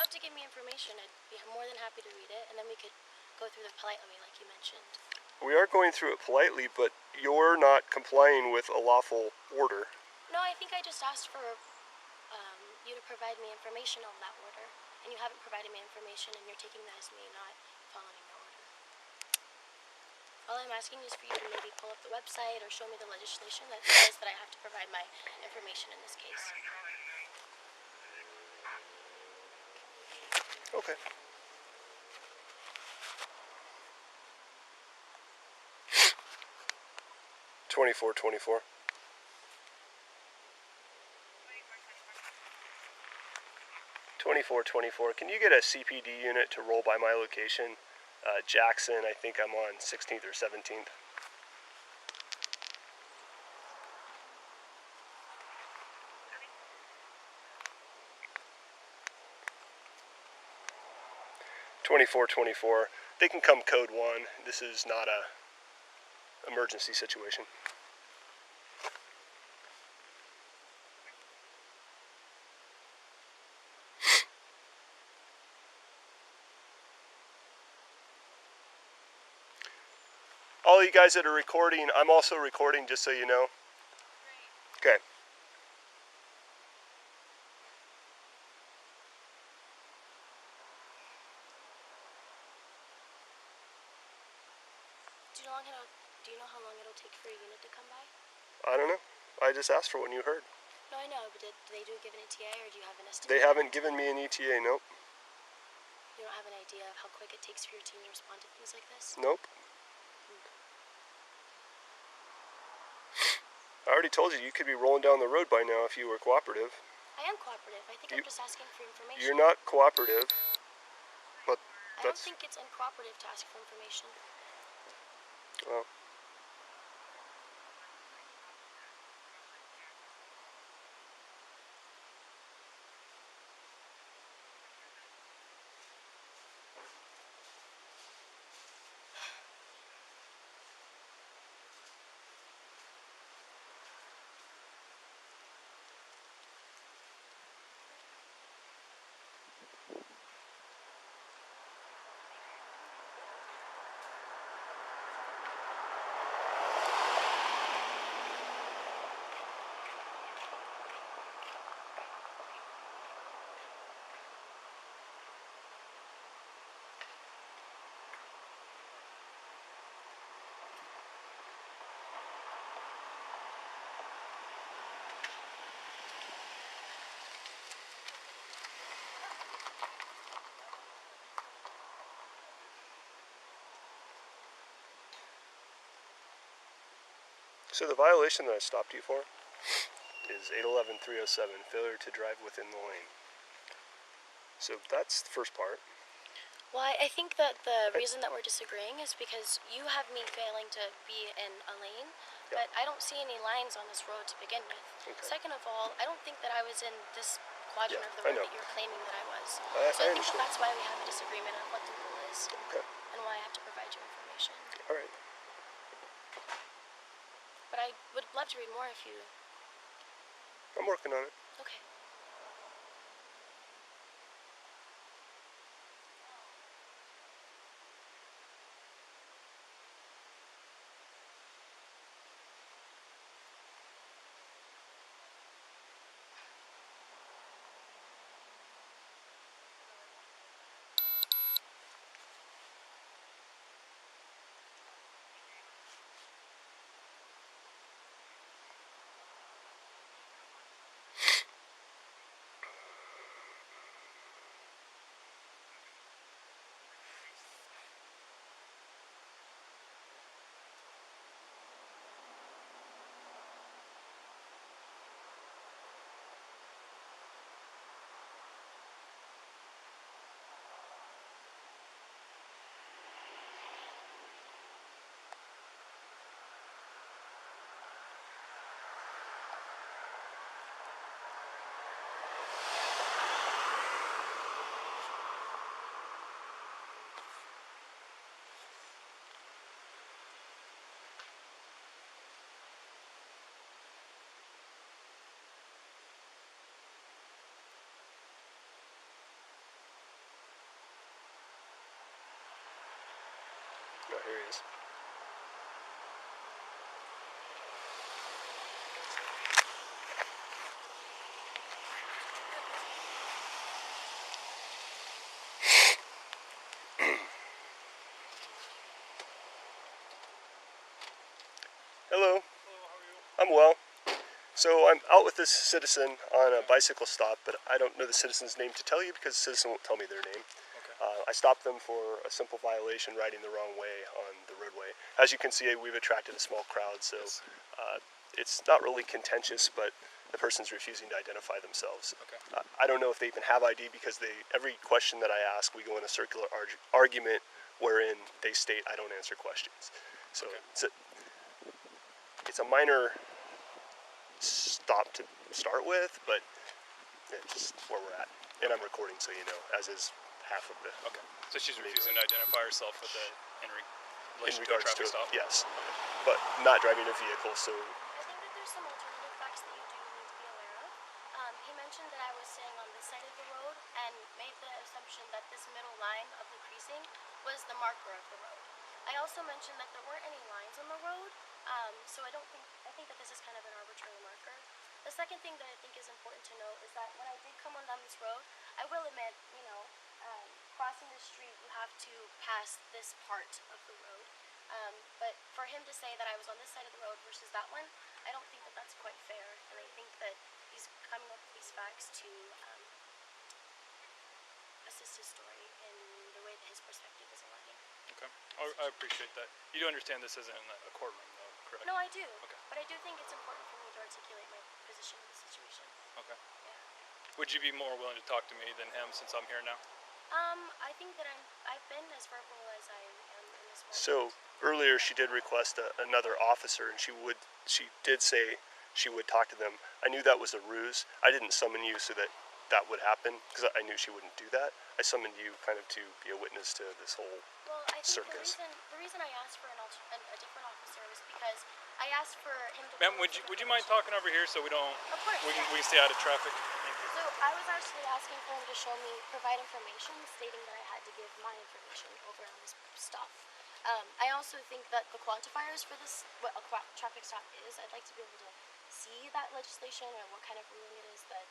have to give me information. I'd be more than happy to read it, and then we could go through it politely, like you mentioned. We are going through it politely, but you're not complying with a lawful order. No, I think I just asked for you to provide me information on that order, and you haven't provided me information, and you're taking that as me not following the order. All I'm asking is for you to maybe pull up the website or show me the legislation that says that I have to provide my information in this case. Okay. $24.24. $24.24. Can you get a CPD unit to roll by my location? Jackson, I think I'm on 16th or 17th. $24.24. They can come code 1. This is not a emergency situation. All you guys that are recording, I'm also recording, just so you know. Okay. Do you know how long it'll take for a unit to come by? I don't know. I just asked for what you heard. No, I know, but do they give an ETA, or do you have an estimate? They haven't given me an ETA, nope. You don't have an idea of how quick it takes for your team to respond to things like this? Nope. I already told you could be rolling down the road by now if you were cooperative. I am cooperative. I think I'm just asking for information. You're not cooperative, but I don't think it's uncooperative to ask for information. Well. So the violation that I stopped you for is 811-307, failure to drive within the lane. So that's the first part. Well, I think that the reason that we're disagreeing is because you have me failing to be in a lane, but I don't see any lines on this road to begin with. Okay. Second of all, I don't think that I was in this quadrant of the road that you're claiming that I was. So I think that's why we have a disagreement on what the rule is, and why I have to provide you information. All right. But I would love to read more if you... I'm working on it. Okay. No, here he is. Hello. Hello, how are you? I'm well. So I'm out with this citizen on a bicycle stop, but I don't know the citizen's name to tell you because the citizen won't tell me their name. Okay. I stopped them for a simple violation, riding the wrong way on the roadway. As you can see, we've attracted a small crowd, so Yes. it's not really contentious, but the person's refusing to identify themselves. Okay. I don't know if they even have ID because every question that I ask, we go in a circular argument wherein they state I don't answer questions. So Okay. it's a minor stop to start with, but it's just where we're at. And I'm recording, so you know, as is half of the. Okay. So she's refusing to identify herself with in relation to a regards traffic to stop? yes, but not driving a vehicle. So I think that there's some alternative facts that you do need to be aware of. He mentioned that I was staying on this side of the road and made the assumption that this middle line of the precinct was the marker of the road. I also mentioned that there weren't any lines on the road, so I think that this is kind of an arbitrary marker. The second thing that I think is important to note is that when I did come on down this road, I will admit, crossing the street, you have to pass this part of the road. But for him to say that I was on this side of the road versus that one, I don't think that that's quite fair. And I think that he's coming up with these facts to assist his story in the way that his perspective is aligning. Okay. I appreciate that. You do understand this isn't a courtroom, though, correct? No, I do. Okay. But I do think it's important for me to articulate my position in the situation. Okay. Yeah. Would you be more willing to talk to me than him since I'm here now? I think that I've been as verbal as I am in this moment. So earlier she did request another officer, and she did say she would talk to them. I knew that was a ruse. I didn't summon you so that would happen because I knew she wouldn't do that. I summoned you kind of to be a witness to this whole Well, I think circus. the reason I asked for a different officer was because I asked for him to. Ma'am, would you mind talking over here so we don't? Of course. We can stay out of traffic. Thank you. So I was actually asking for him to provide information stating that I had to give my information over on this stop. I also think that the quantifiers for this, what a traffic stop is, I'd like to be able to see that legislation or what kind of ruling it is that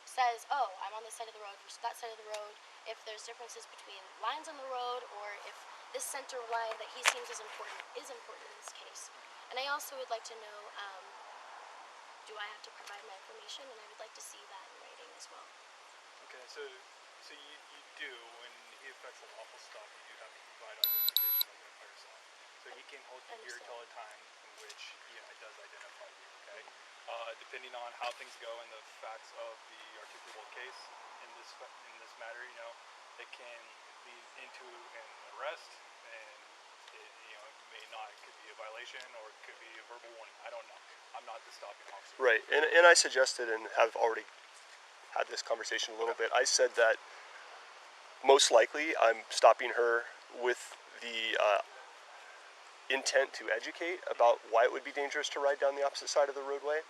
says, oh, I'm on this side of the road versus that side of the road, if there's differences between lines on the road, or if this center line that he seems is important in this case. And I also would like to know, do I have to provide my information? And I would like to see that in writing as well. Okay, so you do, when he affects a lawful stop, you do have to provide identification to identify yourself. So he can hold you here till a time in which he does identify you, okay? Depending on how things go and the facts of the articulable case in this matter, it can lead into an arrest, and it may not. It could be a violation or it could be a verbal warning. I don't know. I'm not the stopping officer. Right, and I suggested, and have already had this conversation a little bit, I said that most likely I'm stopping her with the intent to educate about why it would be dangerous to ride down the opposite side of the roadway,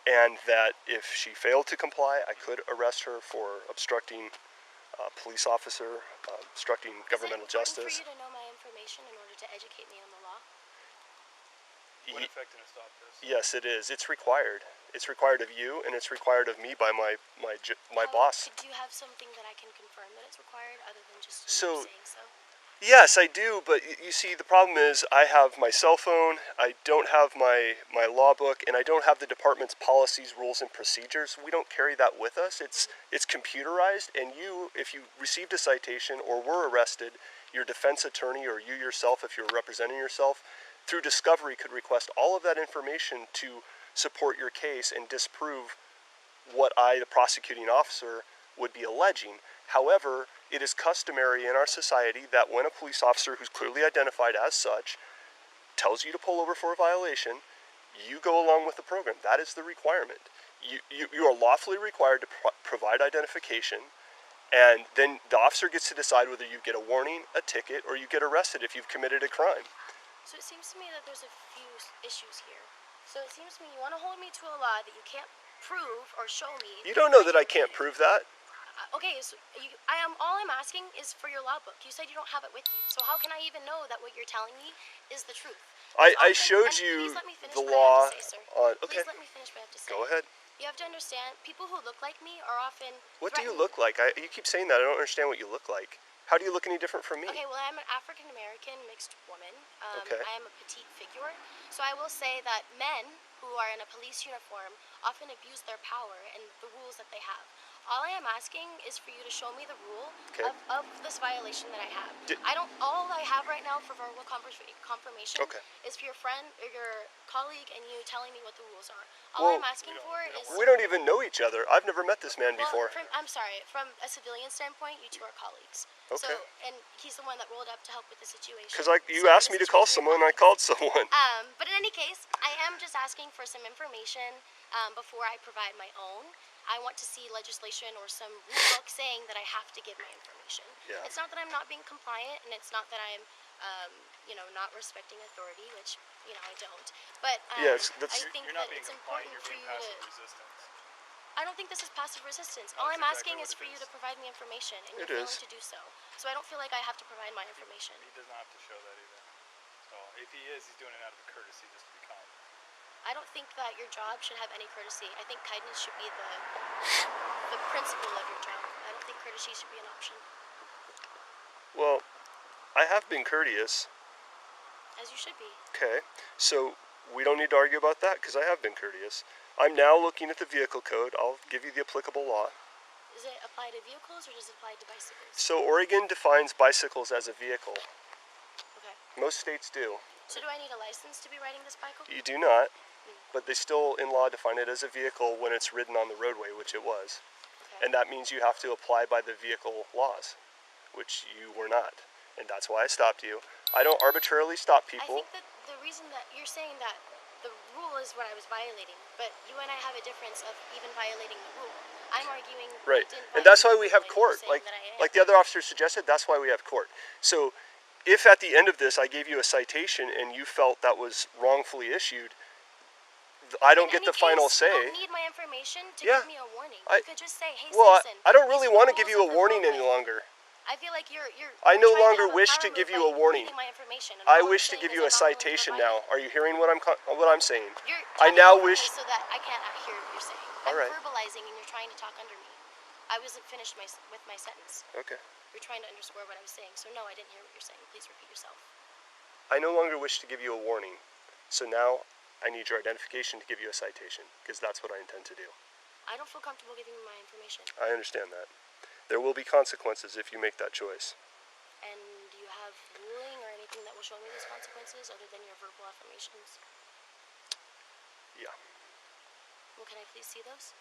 and that if she failed to comply, I could arrest her for obstructing police officer, obstructing governmental justice. Is it important for you to know my information in order to educate me on the law? What effect in a stop does? Yes, it is. It's required. It's required of you, and it's required of me by my boss. Do you have something that I can confirm that it's required, other than just So, saying so? Yes, I do, but you see, the problem is I have my cell phone, I don't have my law book, and I don't have the department's policies, rules, and procedures. We don't carry that with us. It's computerized, and if you received a citation or were arrested, your defense attorney or you yourself, if you're representing yourself, through discovery could request all of that information to support your case and disprove what I, the prosecuting officer, would be alleging. However, it is customary in our society that when a police officer who's clearly identified as such tells you to pull over for a violation, you go along with the program. That is the requirement. You are lawfully required to provide identification, and then the officer gets to decide whether you get a warning, a ticket, or you get arrested if you've committed a crime. So it seems to me that there's a few issues here. So it seems to me you want to hold me to a law that you can't prove or show me. You don't know that I can't prove that. Okay, so all I'm asking is for your law book. You said you don't have it with you, so how can I even know that what you're telling me is the truth? I showed you please let me finish the what I law have to say, sir. on. Okay, Please let me finish what I have to say. go ahead. You have to understand, people who look like me are often What do you threatened. look like? You keep saying that. I don't understand what you look like. How do you look any different from me? Okay, well, I'm an African American mixed woman. Okay. I am a petite figure. So I will say that men who are in a police uniform often abuse their power and the rules that they have. All I am asking is for you to show me the rule Okay. of this violation that I have. Di- All I have right now for verbal confirmation Okay. is for your friend or your colleague and you telling me what the rules are. All Well, I'm asking for is... We don't even know each other. I've never met this man Well, before. I'm sorry, from a civilian standpoint, you two are colleagues. Okay. So, and he's the one that rolled up to help with the situation. Because you So asked me this to is call reason someone, why. I called someone. But in any case, I am just asking for some information before I provide my own. I want to see legislation or some rule book saying that I have to give my information. Yeah. It's not that I'm not being compliant, and it's not that I'm, not respecting authority, which, I don't. But Yes, I think You're that not being it's compliant, important you're for being you to... passive resistance. I don't think this is passive resistance. All That's I'm asking exactly is what for it you is. to provide me information, and you're It failing is. to do so. So I don't feel like I have to provide my information. He does not have to show that either. So if he is, he's doing it out of courtesy just to be kind. I don't think that your job should have any courtesy. I think kindness should be the principle of your job. I don't think courtesy should be an option. Well, I have been courteous. As you should be. Okay, so we don't need to argue about that because I have been courteous. I'm now looking at the vehicle code. I'll give you the applicable law. Does it apply to vehicles or does it apply to bicycles? So Oregon defines bicycles as a vehicle. Okay. Most states do. So do I need a license to be riding this bike? You do not, but they still in law define it as a vehicle when it's ridden on the roadway, which it was. Okay. And that means you have to apply by the vehicle laws, which you were not. And that's why I stopped you. I don't arbitrarily stop I people. think that the reason that you're saying that the rule is what I was violating, but you and I have a difference of even violating the rule. I'm arguing Right, you didn't and that's why violate we the have rule, and court. you're saying that I am. Like the other officer suggested, that's why we have court. So if at the end of this I gave you a citation and you felt that was wrongfully issued, I don't get the final say. You don't need my information to Yeah. give me a warning. I- You could just say, hey, Well, citizen. I don't these really are the want to give rules you a of the warning any roadway. longer. I feel like you're I no trying longer have a wish power to give move you by a warning. needing my information, and I all I'm wish to saying give is you a I'm not willing to citation provide now. it. Are you hearing what I'm saying? You're I talking now over wish. me so that I can't hear what you're saying. All I'm right. verbalizing and you're trying to talk under me. I wasn't finished with my sentence. Okay. You're trying to underscore what I was saying. So no, I didn't hear what you're saying. Please repeat yourself. I no longer wish to give you a warning. So now I need your identification to give you a citation because that's what I intend to do. I don't feel comfortable giving you my information. I understand that. There will be consequences if you make that choice. And do you have ruling or anything that will show me those consequences other than your verbal affirmations? Yeah. Well, can I please see those?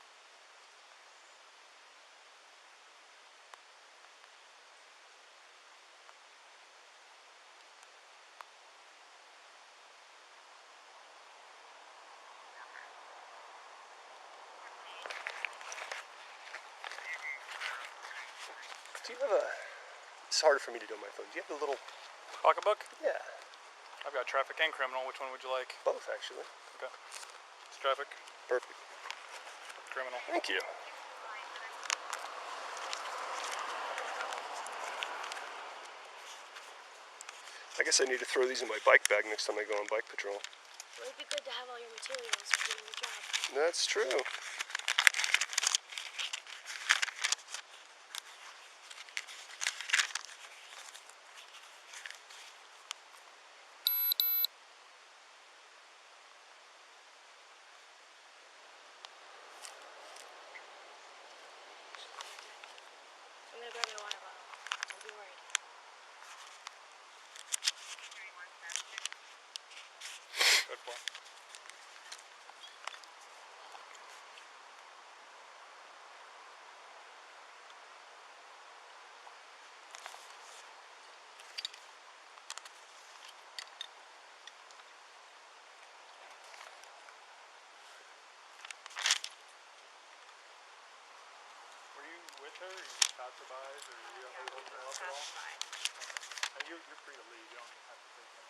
Do you have a... It's harder for me to do on my phone. Do you have a little... Pocketbook? Yeah. I've got traffic and criminal. Which one would you like? Both, actually. Okay. It's traffic, Perfect. criminal. Thank you. I guess I need to throw these in my bike bag next time I go on bike patrol. Well, it'd be good to have all your materials for doing your job. That's true. I'm gonna grab my water bottle. Don't be worried. Good point. Were you with her, or you just passerbys, or are you holding her up at all? And you're free to leave. You don't have to take them.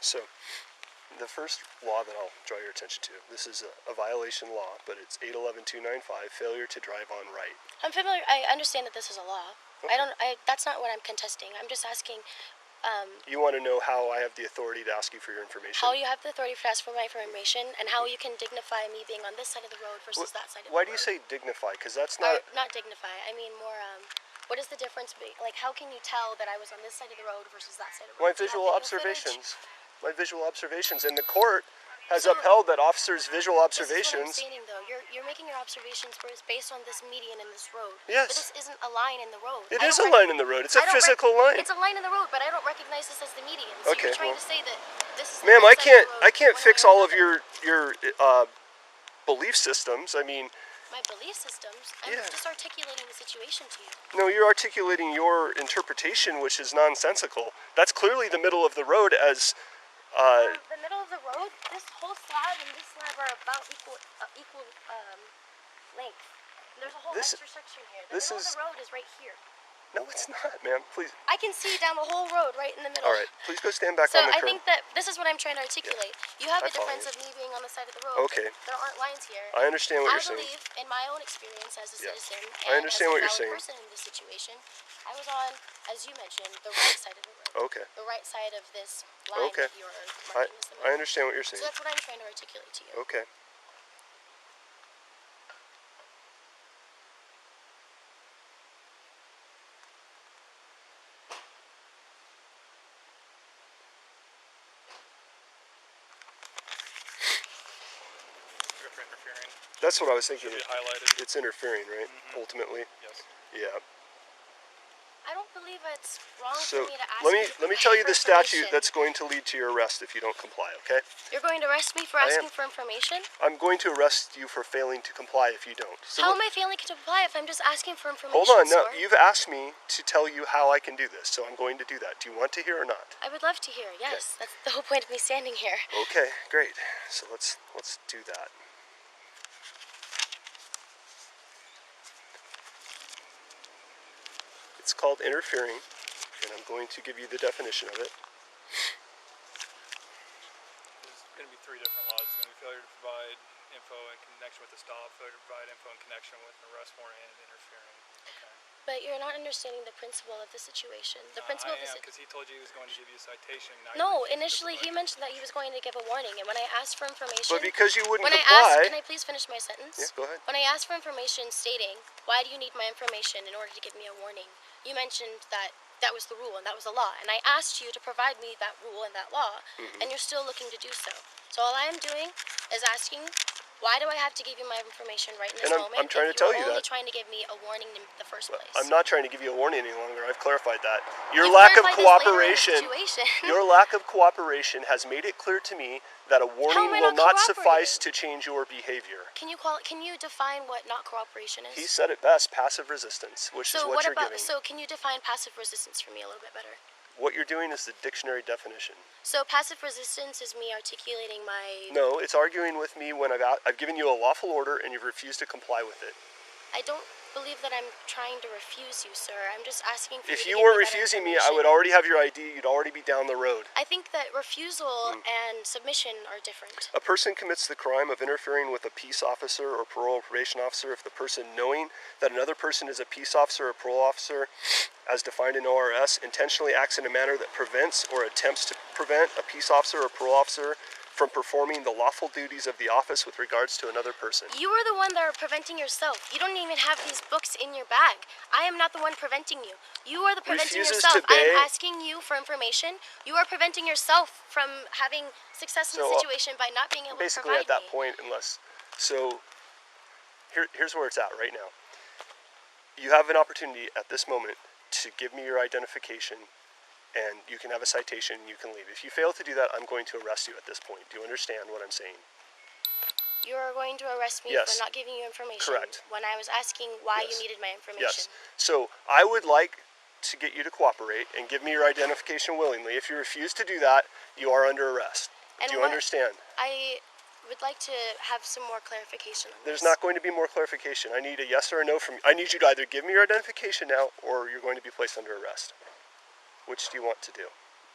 So the first law that I'll draw your attention to, this is a violation law, but it's 811-295, failure to drive on right. I'm familiar. I understand that this is a law. Okay. That's not what I'm contesting. I'm just asking. You want to know how I have the authority to ask you for your information? How you have the authority to ask for my information, and how you can dignify me being on this side of the road versus that side of the road. Why do you say dignify? Because that's Or, not... not dignify. I mean more. What is the difference? Like, how can you tell that I was on this side of the road versus that side of the road? My visual observations. My visual observations. And the court has upheld that officers' visual observations... This is what I'm stating, though. You're making your observations based on this median in this road. Yes. But this isn't a line in the road. It is a line in the road. It's a physical line. It's a line in the road, but I don't recognize this as the median. So Okay, you're trying to say that this is the ma'am, right I side of the road can't one fix way or all of another. your belief systems. I mean... My belief systems? I'm just articulating the situation to you. No, you're articulating your interpretation, which is nonsensical. That's clearly the middle of the road as... The middle of the road, this whole slab and this slab are about equal length. There's a whole extra section here. The middle of the road is right here. No, it's not, ma'am. Please. I can see down the whole road right in the middle. All right. Please go stand back So on the I curb. think that this is what I'm trying to articulate. You have I a difference follow of me being on the side of the road. Okay. There aren't lines here. I understand what I you're saying. believe, in my own experience as a citizen, I and understand as what a you're valid saying. person in this situation, I was on, as you mentioned, the right side of the road. Okay. The right side of this line Okay. that you're marking as the I middle. understand what you're So saying. that's what I'm trying to articulate to you. Okay. For interfering. That's what I was thinking. Should be highlighted. It's interfering, right? Ultimately. Yes. Yeah. I don't believe it's wrong So for me to ask let you me for tell you the statute information. that's going to lead to your arrest if you don't comply. Okay? You're going to arrest me for I am. asking for information? I'm going to arrest you for failing to comply if you don't. So How am I failing to comply if I'm just asking for information, hold on. No, sir? you've asked me to tell you how I can do this, so I'm going to do that. Do you want to hear or not? I would love to hear, yes. That's the whole point of me standing here. Okay, great. So let's do that. It's called interfering, and I'm going to give you the definition of it. There's going to be three different laws. It's going to be failure to provide info in connection with the stop, failure to provide info in connection with an arrest warrant, and interfering. Okay. But you're not understanding the principle of the situation. The principle of the because he told you he was going to give you a citation. No, initially he mentioned that he was going to give a warning, and when I asked for information... But because you wouldn't when comply... I asked, can I please finish my sentence? Yeah, go ahead. When I asked for information stating, why do you need my information in order to give me a warning, you mentioned that that was the rule and that was the law, and I asked you to provide me that rule and that law, and you're still looking to do so. So all I am doing is asking, why do I have to give you my information right in this moment? I'm trying to tell you You're only that. trying to give me a warning in the first place. I'm not trying to give you a warning any longer. I've clarified that. Your You've lack of clarified this later in the cooperation, situation. your lack of cooperation has made it clear to me that a warning am I will not not suffice cooperating? to change your behavior. Can you define what not cooperation is? He said it best, passive resistance, which is what you're giving. So can you define passive resistance for me a little bit better? What you're doing is the dictionary definition. So passive resistance is me articulating my... No, it's arguing with me when I've given you a lawful order and you've refused to comply with it. I don't believe that I'm trying to refuse you, sir. I'm just asking for If you you to weren't give me better refusing me, I information. would already have your ID. You'd already be down the road. I think that refusal and submission are different. A person commits the crime of interfering with a peace officer or parole or probation officer if the person, knowing that another person is a peace officer or parole officer, as defined in ORS, intentionally acts in a manner that prevents or attempts to prevent a peace officer or parole officer from performing the lawful duties of the office with regards to another person. You are the one that are preventing yourself. You don't even have these books in your bag. I am not the one preventing you. You are the preventing Refuses yourself. to I am obey. asking you for information. You are preventing yourself from having success in the situation by not being able to Basically provide at that me. point, unless... So, here's where it's at right now. You have an opportunity at this moment to give me your identification, and you can have a citation and you can leave. If you fail to do that, I'm going to arrest you at this point. Do you understand what I'm saying? You are going to arrest me Yes. for not giving you information. Correct. When I was asking why Yes. you needed my information. Yes. So I would like to get you to cooperate and give me your identification willingly. If you refuse to do that, you are under arrest. And Do you what- understand? I would like to have some more clarification on There's this. not going to be more clarification. I need a yes or a no from you. I need you to either give me your identification now or you're going to be placed under arrest. Which do you want to do?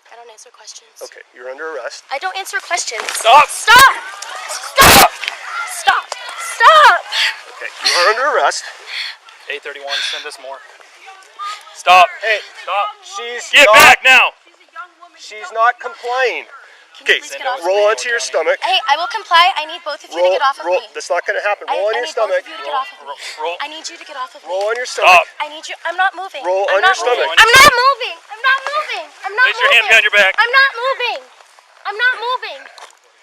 I don't answer questions. Okay, you're under arrest. I don't answer questions. Stop! Stop! Stop! Stop! Stop! Okay, you are under arrest. 831, send us more. Stop. Hey, Stop. she's Get not, back now! She's not complying. Can you Okay, please get off of roll me? onto your stomach. Hey, I will comply. I need both of you to get off of me. That's not going to happen. Roll on I your need stomach. both of you to get off of me. Roll. I need you to get off of me. Roll on your stomach. Stop. I need you. I'm not moving. Roll I'm on not your stomach. moving. I'm not moving. I'm not moving. I'm not Place moving. your hand behind your back. I'm not moving. I'm not moving.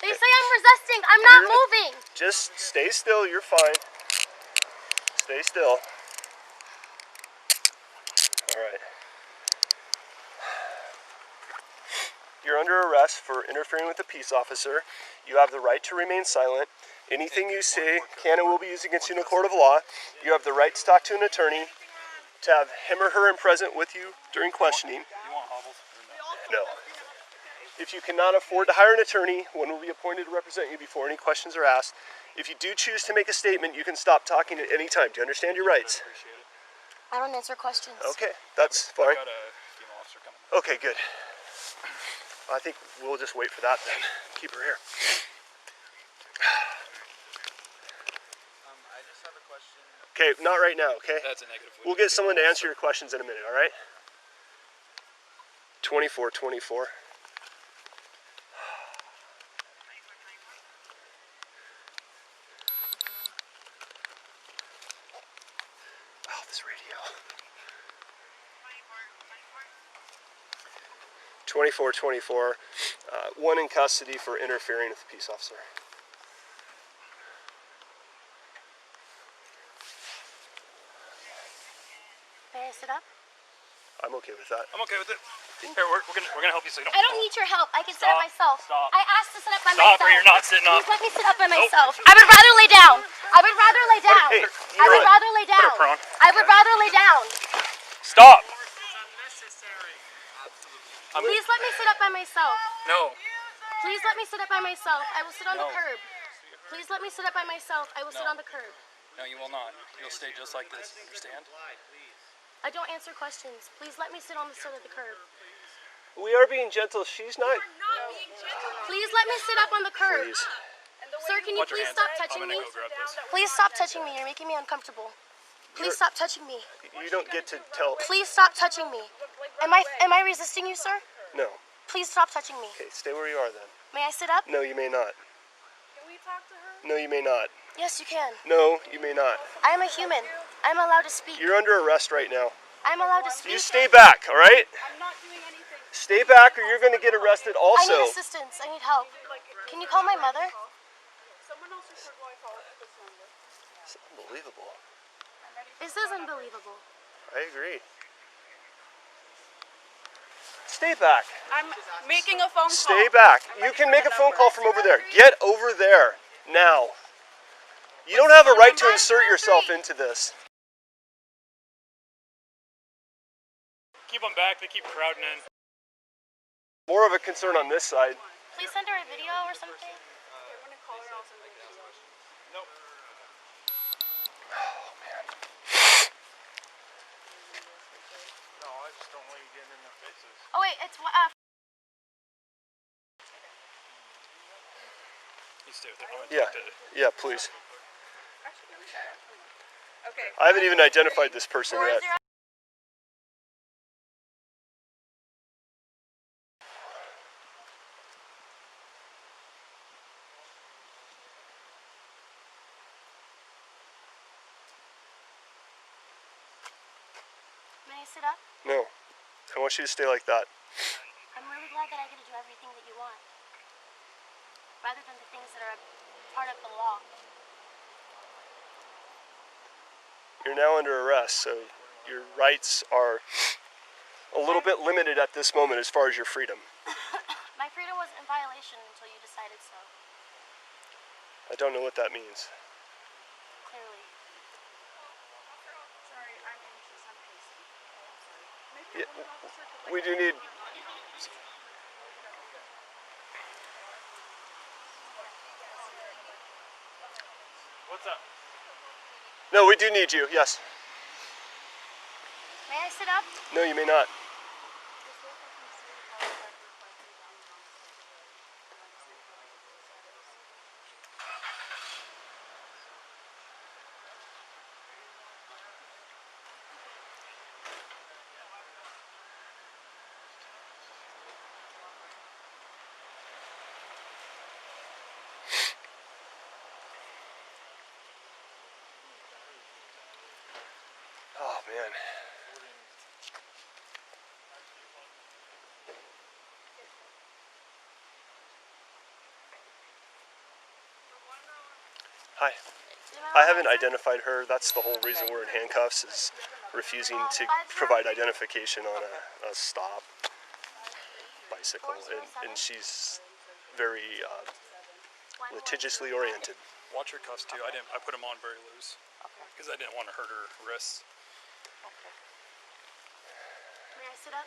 They say I'm resisting. I'm not moving. Just stay still. You're fine. Stay still. All right. You're under arrest for interfering with a peace officer. You have the right to remain silent. Anything you say can and will be used against you in a court of law. You have the right to talk to an attorney, to have him or her present with you during questioning. You want hobbles? No. If you cannot afford to hire an attorney, one will be appointed to represent you before any questions are asked. If you do choose to make a statement, you can stop talking at any time. Do you understand your rights? Appreciate it. I don't answer questions. Okay, that's fine. Got a female officer coming. Okay, good. I think we'll just wait for that then. Keep her here. I just have a question. Okay, not right now, okay? That's a negative. We'll get someone to answer your questions in a minute, all right? 2424. Wow, this radio. 2424. One in custody for interfering with a peace officer. May I sit up? I'm okay with that. I'm okay with it. Here, we're gonna help you so you don't. I don't need your help. I can sit up Stop. myself. Stop. I asked to sit up by Stop, myself. or you're not sitting up. Please let me sit up by myself. I would rather lay down. I would rather lay down. Hey, I would you're rather lay Put her down. prone. I would rather lay down. Stop. Please let me sit up by myself. No. Please let me sit up by myself. I will sit on the No. curb. Please let me sit up by myself. I will sit No. on the curb. No, you will not. You'll stay just like this. Understand? I don't answer questions. Please let me sit on the side of the curb. We are being gentle. She's not. Please let me sit up on the curb. Please. Sir, can you Watch your please hands. stop I'm touching gonna me? go grab this. Please stop touching me. You're making me uncomfortable. Please stop touching me. You don't get to tell. Please stop touching me. Am I resisting you, sir? No. Please stop touching me. Okay, stay where you are then. May I sit up? No, you may not. Can we talk to her? No, you may not. Yes, you can. No, you may not. I am a human. I'm allowed to speak. You're under arrest right now. I'm allowed to speak. You stay back, all right? I'm not doing anything. Stay back or you're going to get arrested I also. need assistance. I need help. Can you call my mother? Someone else is going to call this number. It's unbelievable. This is unbelievable. I agree. Stay back. I'm making a phone call. Stay back. You can make a phone call from over there. Get over there now. You don't have a right to insert yourself into this. Keep them back. They keep crowding in. More of a concern on this side. Please send her a video or something. I'm going to call her. I'll send her a video. Nope. Oh, man. No, I just don't want you getting in their faces. Oh wait, it's You stay with her. I'm gonna Yeah. talk to Yeah, please. Okay. I haven't even identified this person yet. 40. May I sit up? No. I want you to stay like that. I'm really glad that I get to do everything that you want, rather than the things that are part of the law. You're now under arrest, so your rights are a little bit limited at this moment as far as your freedom. My freedom wasn't in violation until you decided so. I don't know what that means. Clearly. Sorry, I'm anxious. I'm pacing. Sorry. Maybe Yeah, one officer could we do need. What's up? No, we do need you, yes. May I sit up? No, you may not. man. Hi. I haven't identified her. That's the whole reason we're in handcuffs, is refusing to provide identification on a stop bicycle. And she's very litigiously oriented. Watch her cuffs too. I put them on very loose. Because I didn't want to hurt her wrists. Okay. May I sit up?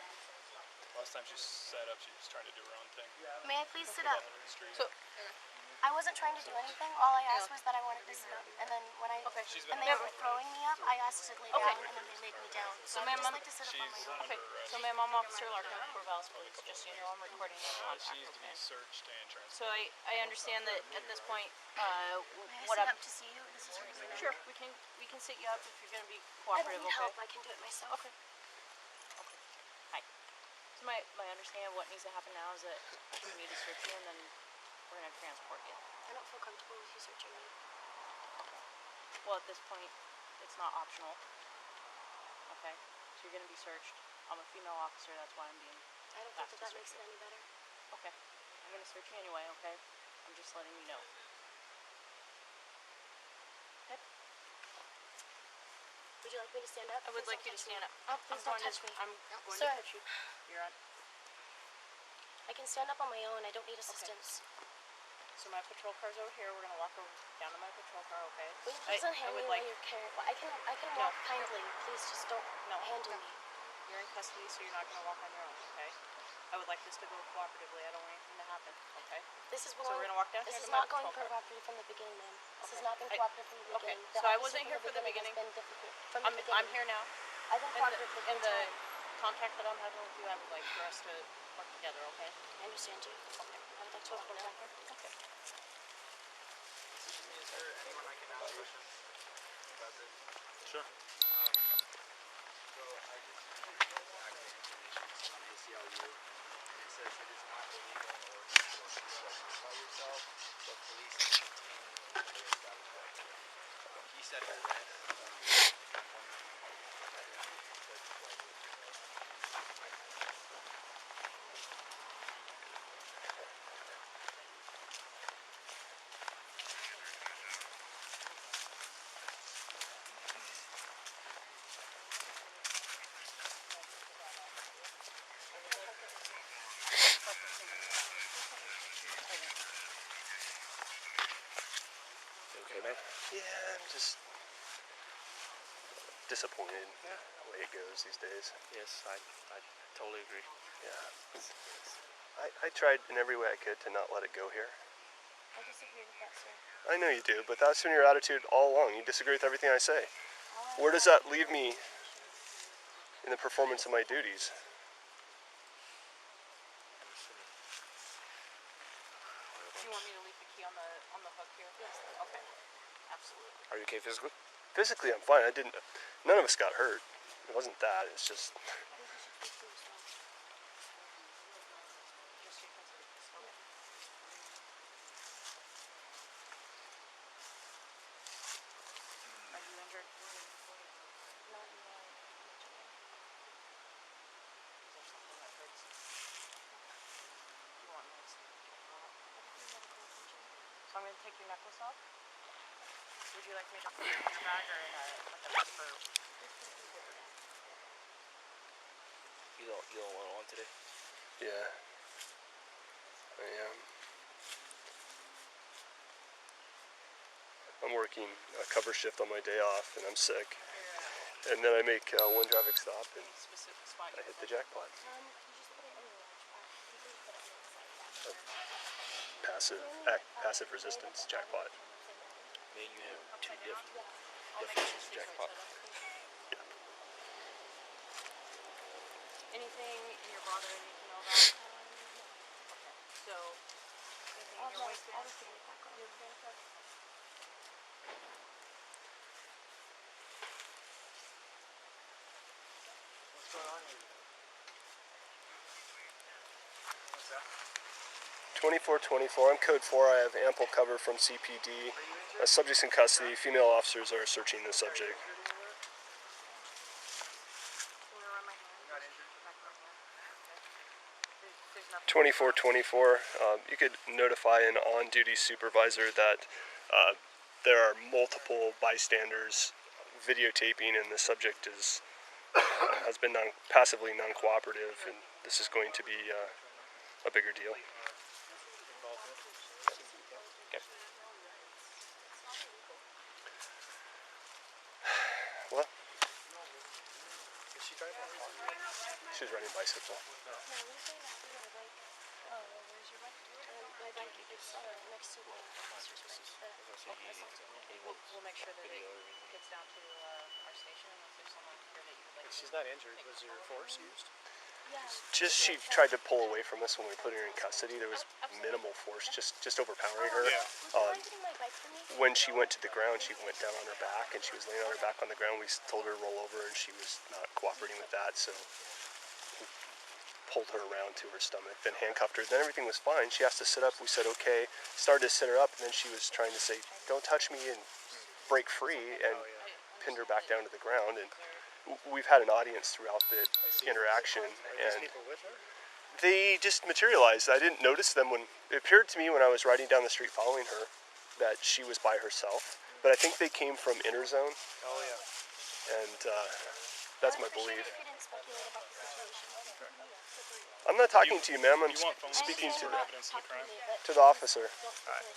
Last time she sat up, she was trying to do her own thing. May I please sit up? So, I wasn't trying to do anything. All I asked was that I wanted to sit up. And then when I and they were throwing me up, I asked to lay down, and then they laid me down. So I'd just like to sit up on my own. okay. So, ma'am, I'm Officer Larkin of Corvallis Police. Just so you know, I'm recording the She contact. needs to be searched and transferred. So I understand that at this point, May I what sit I'm up to see you? This is reasonable. sure we can sit you up if you're going to be I don't cooperative. need Okay. help. I can do it myself. Okay. Hi. So my understanding of what needs to happen now is that we need to search you and then we're going to transport you. I don't feel comfortable with you searching me. Well, at this point, it's not optional. Okay. So you're going to be searched. I'm a female officer. That's why I'm being. I don't think that makes it any better. Okay. I'm going to search you anyway. Okay. I'm just letting you know. Okay. Would you like me to stand up? I would Please like don't you to touch stand me. up. Oh, please don't touch me. I'm going Sir. to touch you. You're on. I can stand up on my own. I don't need assistance. So my patrol car's over here. We're gonna walk over down to my patrol car, okay? Will you please unhand me while you're carrying? Well, I can No. walk kindly. Please just don't handle me. You're in custody, so you're not gonna walk on your own, okay? I would like this to go cooperatively. I don't want anything to happen, okay? This is So we're gonna walk down This here is to my not going patrol car. cooperative from the beginning, ma'am. This has Okay. not been cooperative from the Okay, beginning. so I wasn't here for the beginning. Has been difficult from the I'm beginning. here now. I've been cooperative the And whole the time. contact that I'm having with you, I would like for us to work together, okay? I understand you. Okay. I would like to walk down here. Okay. Is there anyone I can ask questions about this? Sure. So I just received accident information on ACLU, and it says it is not illegal nor concealed to identify yourself, but police can detain you until you establish that. He said arrest. Okay, man? Yeah, I'm just disappointed the way it goes these days. Yes, I totally agree. Yeah. I tried in every way I could to not let it go here. I disagree with that, sir. I know you do, but that's been your attitude all along. You disagree with everything I say. Where does that leave me in the performance of my duties? Do you want me to leave the key on the hook here? Yes. Okay. Absolutely. Are you okay physically? Physically, I'm fine. None of us got hurt. It wasn't that. It's just. Just so you can see this. Okay. Are you injured? Not in my Is there something that hurts? You want meds? So I'm going to take your necklace off. Would you like me to put it in your bag or in a zipper? You don't want one today? Yeah. I am. I'm working a cover shift on my day off, and I'm sick. And then I make one traffic stop, and Any specific spot I you hit the would like? jackpot. you just put it in the lunch bag. You just put it in the Passive resistance jackpot. Man, you have two different I'll make definitions of sure jackpot. Yeah. Anything in your body I need to know about? Okay. So, anything in your waistband? I'll just give it back on. What's going on here? What's that? 2424. I'm code 4. I have ample cover from CPD. Subjects in custody. Female officers are searching the subject. got injured? There's nothing. 2424. You could notify an on-duty supervisor that there are multiple bystanders videotaping, and the subject has been passively non-cooperative, and this is going to be a bigger deal. Okay. Well, Is she driving a car? she's riding a bicycle. My bike is next to the officer's bike. We'll make sure that it gets down to our station unless there's someone here that you would like to. She's not injured. Was your force used? Just she tried to pull away from us when we put her in custody. There was minimal force, just overpowering her. When she went to the ground, she went down on her back, and she was laying on her back on the ground. We told her to roll over, and she was not cooperating with that, so we pulled her around to her stomach, then handcuffed her. Then everything was fine. She asked to sit up. We said okay. Started to sit her up, and then she was trying to say, "Don't touch me," and break free, and pinned her back down to the ground. And we've had an audience throughout the interaction, and People with her? they just materialized. I didn't notice them when it appeared to me when I was riding down the street following her that she was by herself. But I think they came from Interzone, Oh yeah. and that's my belief. If you didn't speculate about the situation. I'm not talking to you, ma'am. I'm You want phone speaking calls to for evidence of the crime? the officer.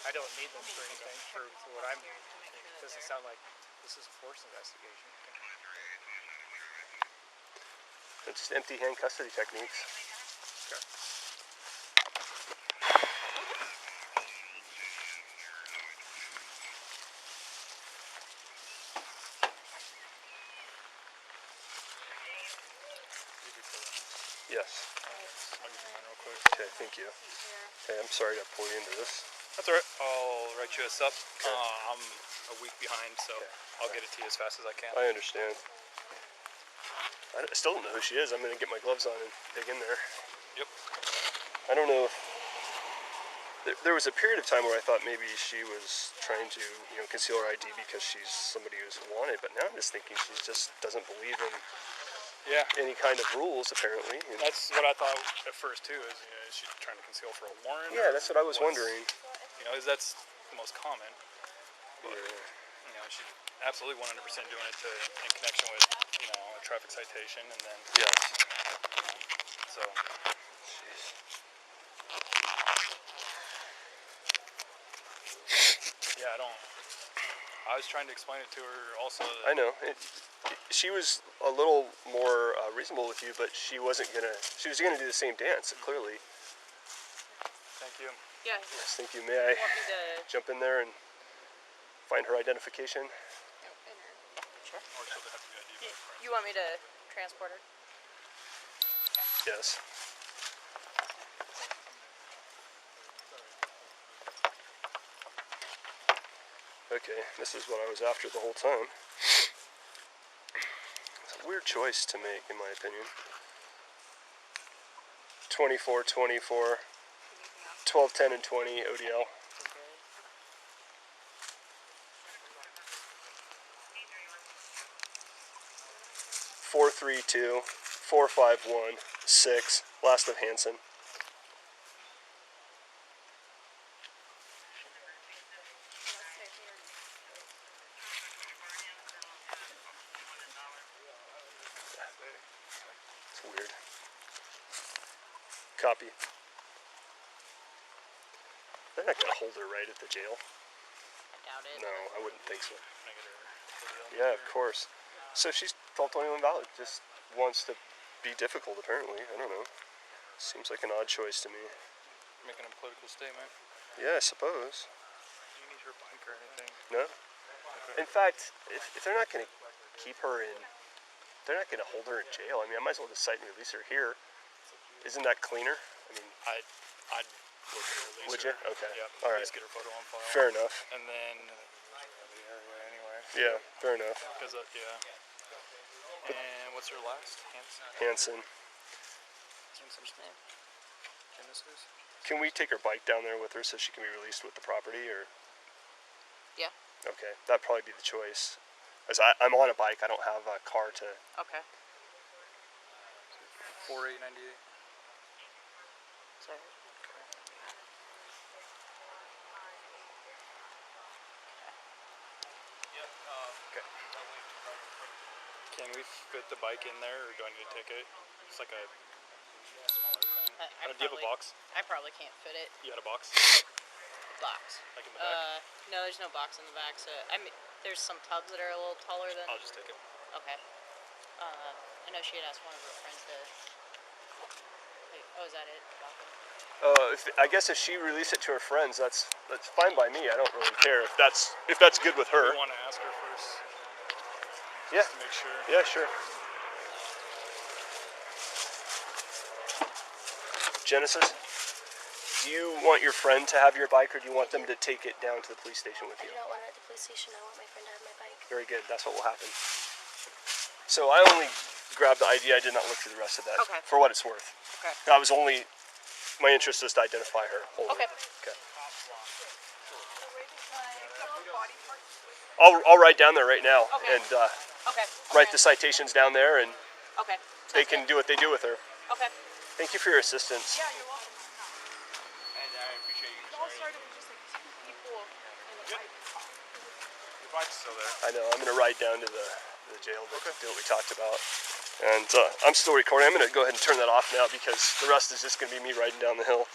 I don't need them for anything. For what I'm hearing, it doesn't sound like this is a force investigation. It's just empty hand custody techniques. Okay. Yes. I'll give you mine real quick. Okay, thank you. Okay, I'm sorry to pull you into this. That's alright. I'll write you a sub. I'm a week behind, so I'll get it to you as fast as I can. I understand. I still don't know who she is. I'm going to get my gloves on and dig in there. Yep. I don't know if... There was a period of time where I thought maybe she was trying to, conceal her ID because she's somebody who's wanted, but now I'm just thinking she just doesn't believe in Yeah. any kind of rules, apparently. And That's what I thought at first too. Is she trying to conceal for a warrant? yeah, or that's what I was wondering. That's the most common. But Yeah. she's absolutely 100% doing it in connection with a traffic citation, and then Yes. so. Yeah, I was trying to explain it to her also. I know. She was a little more reasonable with you, but she wasn't gonna. She was gonna do the same dance. Clearly. Thank you. Yeah. Yes. Thank you. May I You want me to? jump in there and find her identification? Sure. Or she'll have to be ID. You want me to transport her? Yes. Okay, this is what I was after the whole time. It's a weird choice to make, in my opinion. 24, 24, 12, 10, and 20 ODL. 432 451 6, last of Hanson. It's weird. Copy. They're not gonna hold her right at the jail. Doubt it. No, I wouldn't think so. Can I get her? Yeah, of course. So she's 1221 valid. Just wants to be difficult, apparently. I don't know. Seems like an odd choice to me. Making a political statement. Yeah, I suppose. Do you need her bike or anything? No? In fact, if they're not going to keep her in, they're not going to hold her in jail. I mean, I might as well just cite and release her here. Isn't that cleaner? I mean, I'd look to release would her. you? Okay. Yeah. All At right. least get her photo on file. Fair enough. And then the area anyway. Yeah, fair enough. Because yeah. And what's her last? Hanson. Hanson. Hanson's name. Genesis. Can we take her bike down there with her so she can be released with the property, or? Yeah. Okay, that'd probably be the choice. As I'm on a bike, I don't have a car to. Okay. 4898. Sorry. Okay. Can we fit the bike in there, or do I need to take it? It's like a smaller thing. Do you have a box? I probably can't fit it. You got a box? Box. Like in the back? No, there's no box in the back. So I mean, there's some tubs that are a little taller than. I'll just take it. Okay. I know she had asked one of her friends to. Wait, oh, is that it? I guess if she released it to her friends, that's fine by me. I don't really care if that's good with her. We want to ask her first. Yeah. To make sure. Yeah, sure. Genesis, do you want your friend to have your bike, or do you want them to take it down to the police station with I you? do not want it at the police station. I want my friend to have my bike. Very good. That's what will happen. So I only grabbed the ID. I did not look through the rest of that. Okay. For what it's worth. Okay. My interest is to identify her. Only. Okay. Okay. I'll write down there right now Okay. and Okay. write the citations down there, and Okay. they can do what they do with her. Okay. Thank you for your assistance. Yeah, you're welcome. And I appreciate you It all sharing. started with just like two people in a bike. Your bike's still there. I know. I'm going to ride down to the jail to do what we talked about. And I'm still recording. I'm going to go ahead and turn that off now because the rest is just going to be me riding down the hill.